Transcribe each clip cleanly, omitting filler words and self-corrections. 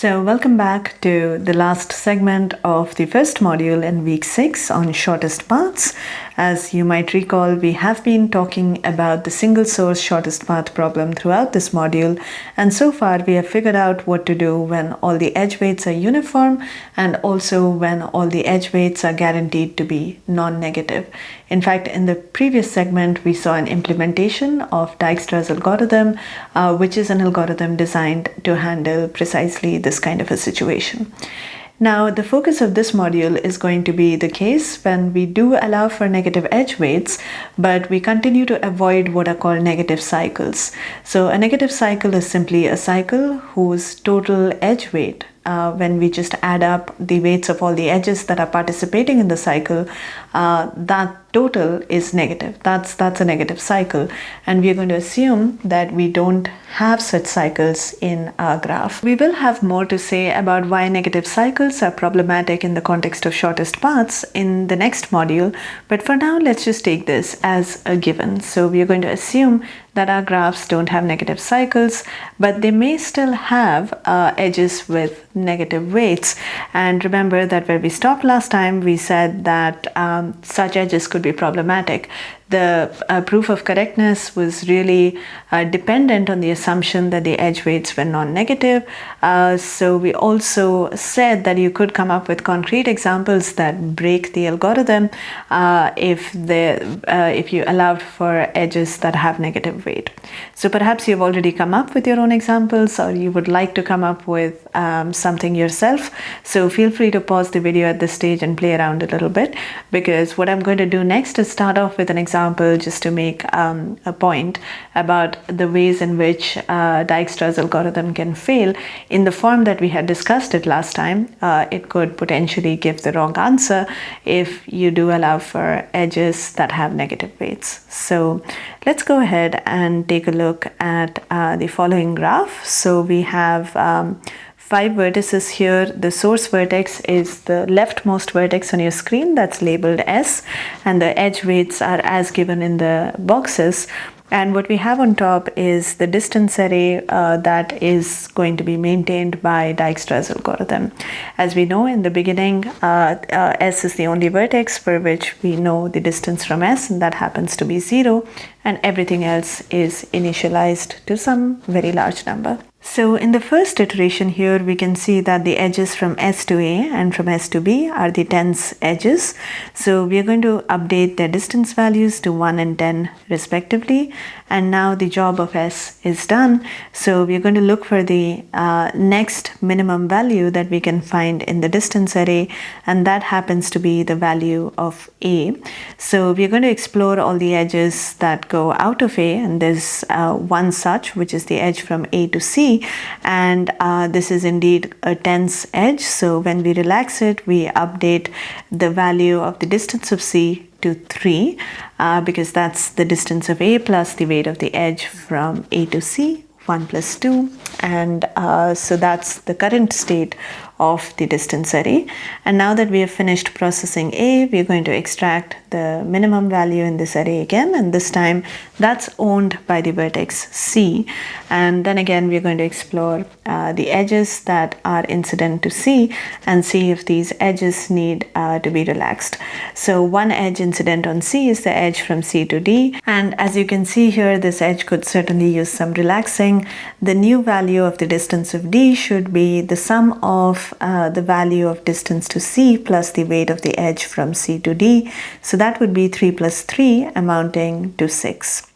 So welcome back to the last segment of the first module in week 6 on shortest paths. As you might recall, we have been talking about the single source shortest path problem throughout this module, and so far we have figured out what to do when all the edge weights are uniform and also when all the edge weights are guaranteed to be non-negative. In fact, in the previous segment, we saw an implementation of Dijkstra's algorithm, which is an algorithm designed to handle precisely this kind of a situation. Now, the focus of this module is going to be the case when we do allow for negative edge weights, but we continue to avoid what are called negative cycles. So a negative cycle is simply a cycle whose total edge weight, when we just add up the weights of all the edges that are participating in the cycle, that total is negative. That's a negative cycle, and we are going to assume that we don't have such cycles in our graph. We will have more to say about why negative cycles are problematic in the context of shortest paths in the next module, but for now let's just take this as a given. So we are going to assume that our graphs don't have negative cycles, but they may still have edges with negative weights. And remember that where we stopped last time, we said that such edges could be problematic. The proof of correctness was really dependent on the assumption that the edge weights were non-negative. So we also said that you could come up with concrete examples that break the algorithm if you allowed for edges that have negative weight. So perhaps you've already come up with your own examples, or you would like to come up with something yourself. So feel free to pause the video at this stage and play around a little bit, because what I'm going to do next is start off with an example just to make a point about the ways in which Dijkstra's algorithm can fail in the form that we had discussed it last time. It could potentially give the wrong answer if you do allow for edges that have negative weights. So let's go ahead and take a look at the following graph. So we have 5 vertices here. The source vertex is the leftmost vertex on your screen, that's labeled S, and the edge weights are as given in the boxes. And what we have on top is the distance array that is going to be maintained by Dijkstra's algorithm. As we know in the beginning, S is the only vertex for which we know the distance from S, and that happens to be 0, and everything else is initialized to some very large number. So in the first iteration here, we can see that the edges from S to A and from S to B are the tens edges. So we are going to update their distance values to 1 and 10 respectively. And now the job of S is done. So we are going to look for the next minimum value that we can find in the distance array, and that happens to be the value of A. So we are going to explore all the edges that go out of A, and there's one such, which is the edge from A to C. And this is indeed a tens edge. So when we relax it, we update the value of the distance of C to 3, because that's the distance of A plus the weight of the edge from A to C, 1 plus 2. And so that's the current state of the distance array. And now that we have finished processing A, we are going to extract the minimum value in this array again, and this time that's owned by the vertex C. And then again we are going to explore the edges that are incident to C and see if these edges need to be relaxed. So one edge incident on C is the edge from C to D, and as you can see here, this edge could certainly use some relaxing. The new value of the distance of D should be the sum of the value of distance to C plus the weight of the edge from C to D. So that would be 3 plus 3, amounting to 6.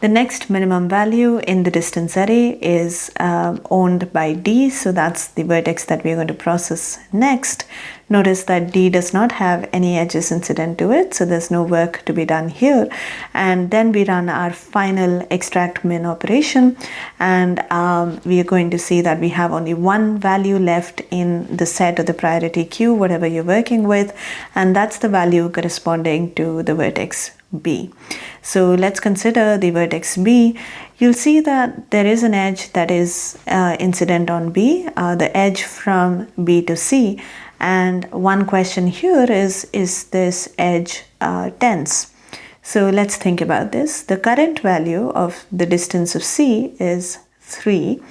The next minimum value in the distance array is owned by D, so that's the vertex that we're going to process next. Notice that D does not have any edges incident to it, so there's no work to be done here. And then we run our final extract min operation, and we are going to see that we have only one value left in the set of the priority queue, whatever you're working with, and that's the value corresponding to the vertex B. So let's consider the vertex B. You'll see that there is an edge that is incident on B, the edge from B to C. And one question here is this edge tens? So let's think about this. The current value of the distance of C is 3.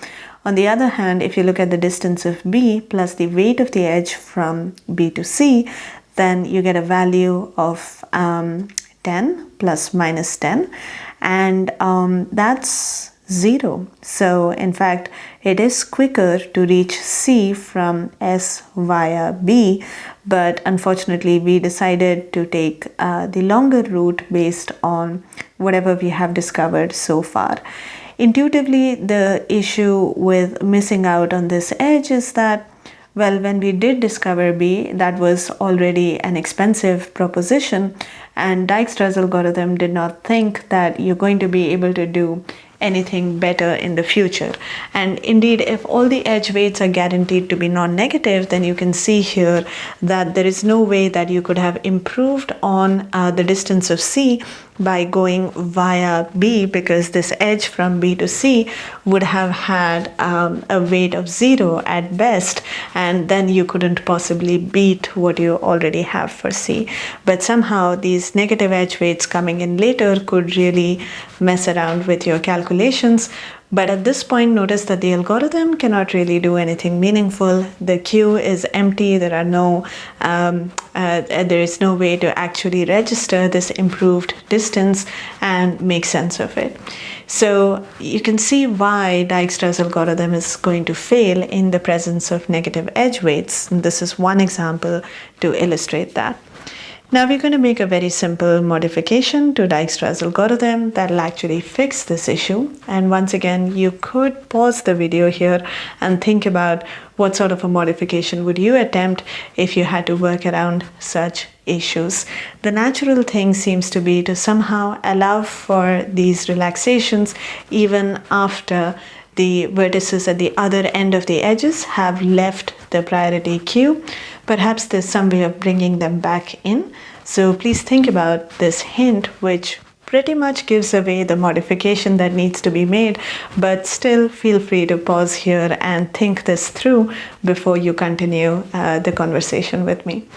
On the other hand, if you look at the distance of B plus the weight of the edge from B to C, then you get a value of 10 plus minus 10, and that's 0. So in fact, it is quicker to reach C from S via B, but unfortunately we decided to take the longer route based on whatever we have discovered so far. Intuitively, the issue with missing out on this edge is that, well, when we did discover B, that was already an expensive proposition, and Dijkstra's algorithm did not think that you're going to be able to do anything better in the future. And indeed, if all the edge weights are guaranteed to be non-negative, then you can see here that there is no way that you could have improved on the distance of C by going via B, because this edge from B to C would have had a weight of 0 at best, and then you couldn't possibly beat what you already have for C. But somehow these negative edge weights coming in later could really mess around with your calculations. But at this point, notice that the algorithm cannot really do anything meaningful. The queue is empty. There is no way to actually register this improved distance and make sense of it. So you can see why Dijkstra's algorithm is going to fail in the presence of negative edge weights. And this is one example to illustrate that. Now we're going to make a very simple modification to Dijkstra's algorithm that will actually fix this issue. And once again, you could pause the video here and think about what sort of a modification would you attempt if you had to work around such issues. The natural thing seems to be to somehow allow for these relaxations even after the vertices at the other end of the edges have left the priority queue. Perhaps there's some way of bringing them back in. So please think about this hint, which pretty much gives away the modification that needs to be made, but still feel free to pause here and think this through before you continue the conversation with me.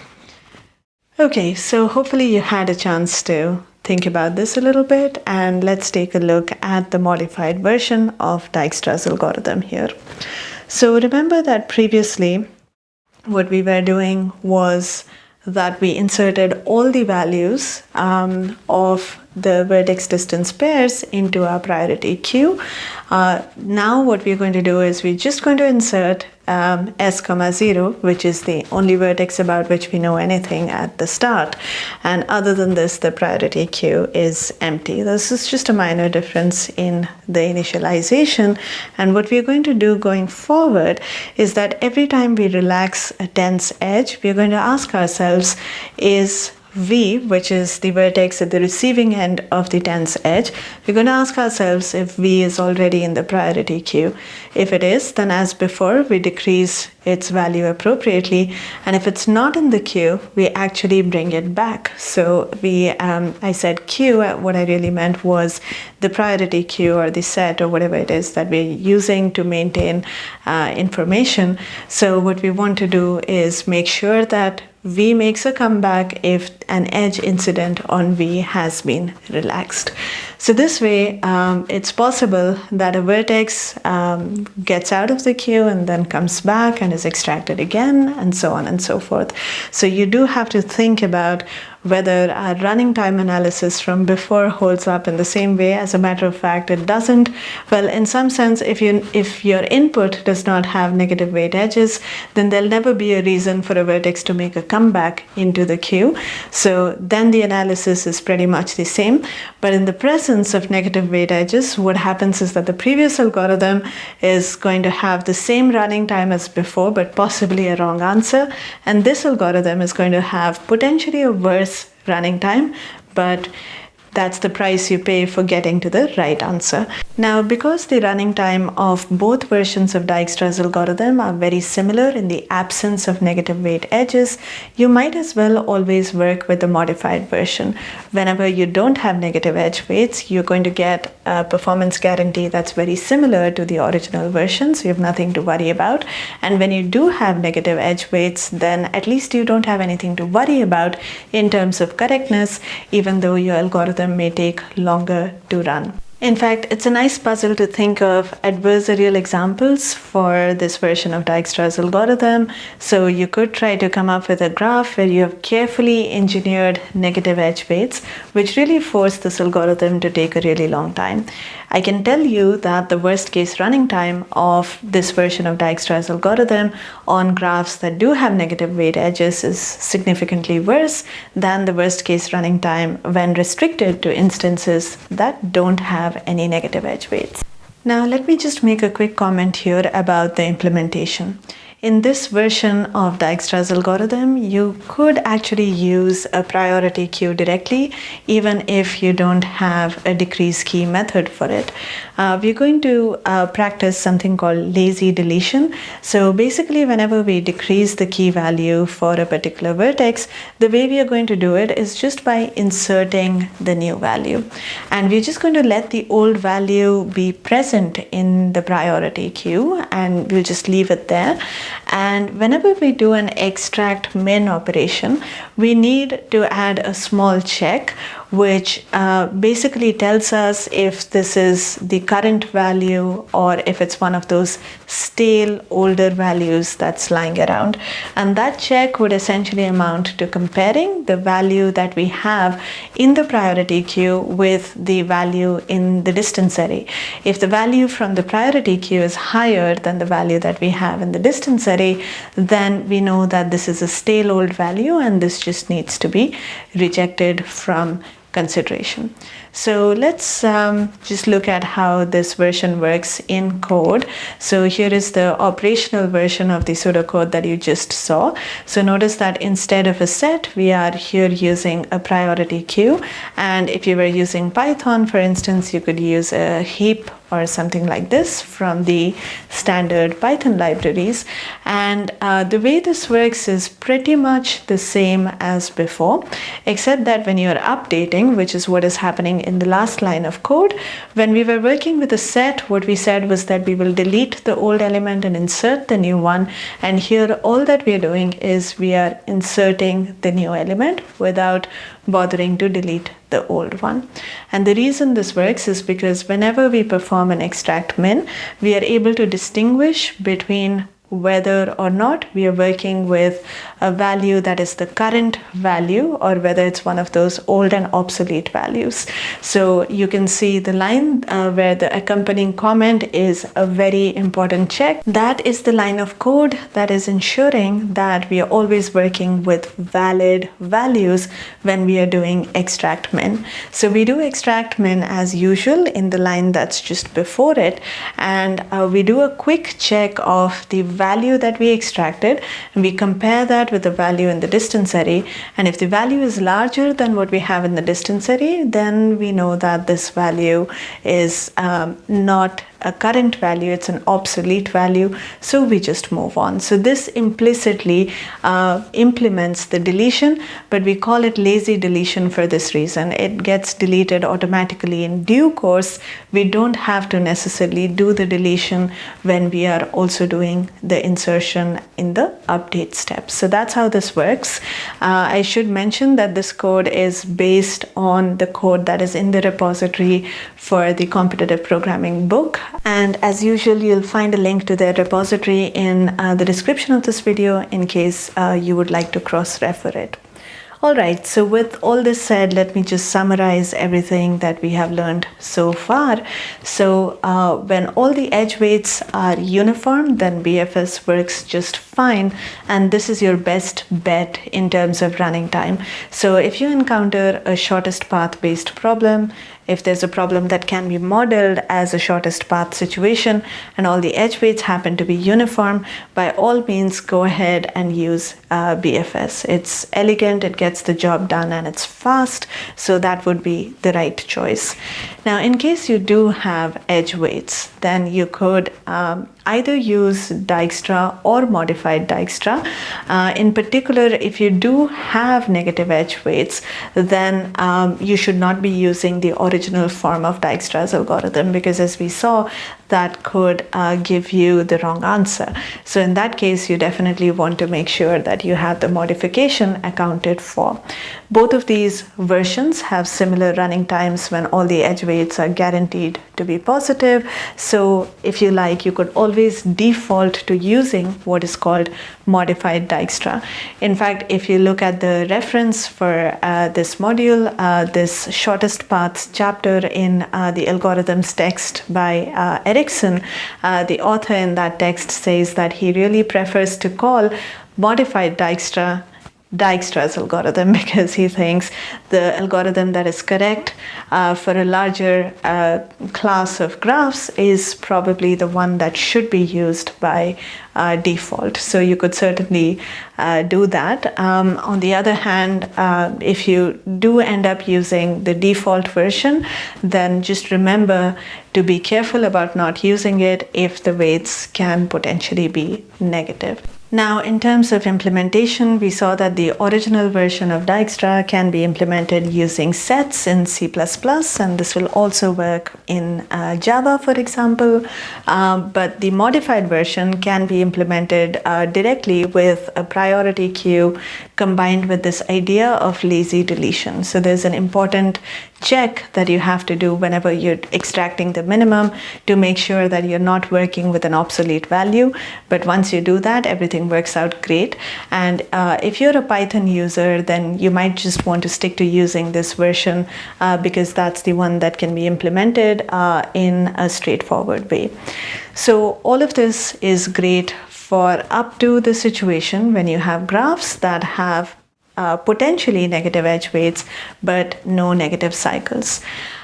Okay, so hopefully you had a chance to think about this a little bit, and let's take a look at the modified version of Dijkstra's algorithm here. So remember that previously what we were doing was that we inserted all the values of the vertex distance pairs into our priority queue. Now what we're going to do is we're just going to insert s comma 0, which is the only vertex about which we know anything at the start. And other than this, the priority queue is empty. This is just a minor difference in the initialization. And what we're going to do going forward is that every time we relax a dense edge, we're going to ask ourselves, is V, which is the vertex at the receiving end of the dense edge, we're going to ask ourselves if V is already in the priority queue. If it is, then as before, we decrease its value appropriately. And if it's not in the queue, we actually bring it back. So I said queue, what I really meant was the priority queue or the set or whatever it is that we're using to maintain information. So what we want to do is make sure that V makes a comeback if an edge incident on V has been relaxed. So this way, it's possible that a vertex gets out of the queue and then comes back and is extracted again, and so on and so forth. So you do have to think about whether our running time analysis from before holds up in the same way. As a matter of fact, it doesn't. Well, in some sense, if your input does not have negative weight edges, then there'll never be a reason for a vertex to make a comeback into the queue. So then the analysis is pretty much the same. But in the presence of negative weight edges, what happens is that the previous algorithm is going to have the same running time as before, but possibly a wrong answer. And this algorithm is going to have potentially a worse running time, but that's the price you pay for getting to the right answer. Now, because the running time of both versions of Dijkstra's algorithm are very similar in the absence of negative weight edges, you might as well always work with the modified version. Whenever you don't have negative edge weights, you're going to get a performance guarantee that's very similar to the original version, so you have nothing to worry about. And when you do have negative edge weights, then at least you don't have anything to worry about in terms of correctness, even though your algorithm may take longer to run. In fact, it's a nice puzzle to think of adversarial examples for this version of Dijkstra's algorithm. So you could try to come up with a graph where you have carefully engineered negative edge weights, which really force this algorithm to take a really long time. I can tell you that the worst case running time of this version of Dijkstra's algorithm on graphs that do have negative weight edges is significantly worse than the worst case running time when restricted to instances that don't have any negative edge weights. Now let me just make a quick comment here about the implementation. In this version of Dijkstra's algorithm, you could actually use a priority queue directly, even if you don't have a decrease key method for it. We're going to practice something called lazy deletion. So basically, whenever we decrease the key value for a particular vertex, the way we are going to do it is just by inserting the new value. And we're just going to let the old value be present in the priority queue, and we'll just leave it there. And whenever we do an extract min operation, we need to add a small check which basically tells us if this is the current value or if it's one of those stale older values that's lying around. And that check would essentially amount to comparing the value that we have in the priority queue with the value in the distance array. If the value from the priority queue is higher than the value that we have in the distance array, then we know that this is a stale old value and this just needs to be rejected from consideration. So let's just look at how this version works in code. So here is the operational version of the pseudocode that you just saw. So notice that instead of a set, we are here using a priority queue. And if you were using Python, for instance, you could use a heap or something like this from the standard Python libraries. And the way this works is pretty much the same as before, except that when you're updating, which is what is happening in the last line of code, when we were working with a set, what we said was that we will delete the old element and insert the new one. And here all that we are doing is we are inserting the new element without bothering to delete the old one. And the reason this works is because whenever we perform an extract min, we are able to distinguish between whether or not we are working with a value that is the current value or whether it's one of those old and obsolete values. So you can see the line where the accompanying comment is a very important check. That is the line of code that is ensuring that we are always working with valid values when we are doing extract min. So we do extract min as usual in the line that's just before it, and we do a quick check of the value that we extracted, and we compare that with the value in the distance array. And if the value is larger than what we have in the distance array, then we know that this value is not a current value, it's an obsolete value, so we just move on. So this implicitly implements the deletion, but we call it lazy deletion for this reason. It gets deleted automatically in due course. We don't have to necessarily do the deletion when we are also doing the insertion in the update step. So that's how this works. I should mention that this code is based on the code that is in the repository for the competitive programming book. And as usual, you'll find a link to their repository in the description of this video in case you would like to cross-refer it. Alright, so with all this said, let me just summarize everything that we have learned so far. So when all the edge weights are uniform, then BFS works just fine, and this is your best bet in terms of running time. So if you encounter a shortest path based problem, if there's a problem that can be modeled as a shortest path situation and all the edge weights happen to be uniform, by all means go ahead and use BFS. It's elegant, it gets the job done, and it's fast, so that would be the right choice. Now, in case you do have edge weights, then you could either use Dijkstra or modified Dijkstra. In particular, if you do have negative edge weights, then you should not be using the original form of Dijkstra's algorithm, because as we saw, that could give you the wrong answer. So in that case, you definitely want to make sure that you have the modification accounted for. Both of these versions have similar running times when all the edge weights are guaranteed to be positive. So if you like, you could always default to using what is called modified Dijkstra. In fact, if you look at the reference for this module, this shortest paths chapter in the algorithms text by Erickson, the author in that text says that he really prefers to call modified Dijkstra Dijkstra's algorithm, because he thinks the algorithm that is correct for a larger class of graphs is probably the one that should be used by default. So you could certainly do that. On the other hand, if you do end up using the default version, then just remember to be careful about not using it if the weights can potentially be negative. Now, in terms of implementation, we saw that the original version of Dijkstra can be implemented using sets in C++, and this will also work in Java, for example. But the modified version can be implemented directly with a priority queue combined with this idea of lazy deletion. So there's an important check that you have to do whenever you're extracting the minimum to make sure that you're not working with an obsolete value. But once you do that, everything works out great. And if you're a Python user, then you might just want to stick to using this version because that's the one that can be implemented in a straightforward way. So all of this is great for up to the situation when you have graphs that have potentially negative edge weights, but no negative cycles.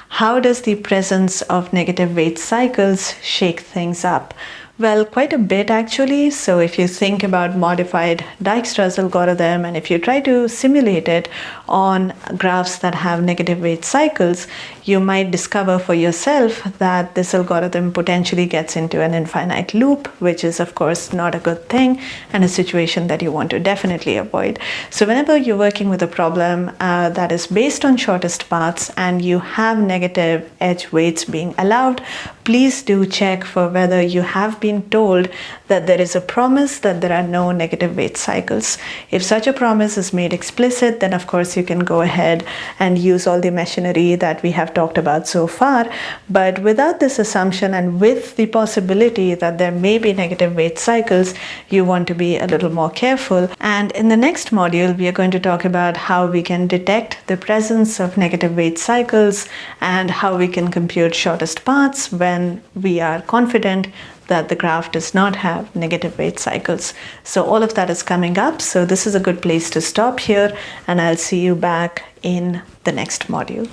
How does the presence of negative weight cycles shake things up? Well, quite a bit actually. So if you think about modified Dijkstra's algorithm, and if you try to simulate it on graphs that have negative weight cycles, you might discover for yourself that this algorithm potentially gets into an infinite loop, which is of course not a good thing and a situation that you want to definitely avoid. So whenever you're working with a problem that is based on shortest paths and you have negative edge weights being allowed, please do check for whether you have been told that there is a promise that there are no negative weight cycles. If such a promise is made explicit, then of course you can go ahead and use all the machinery that we have talked about so far. But without this assumption and with the possibility that there may be negative weight cycles, you want to be a little more careful. And in the next module, we are going to talk about how we can detect the presence of negative weight cycles and how we can compute shortest paths when we are confident that the graph does not have negative weight cycles. So all of that is coming up. So this is a good place to stop here, and I'll see you back in the next module.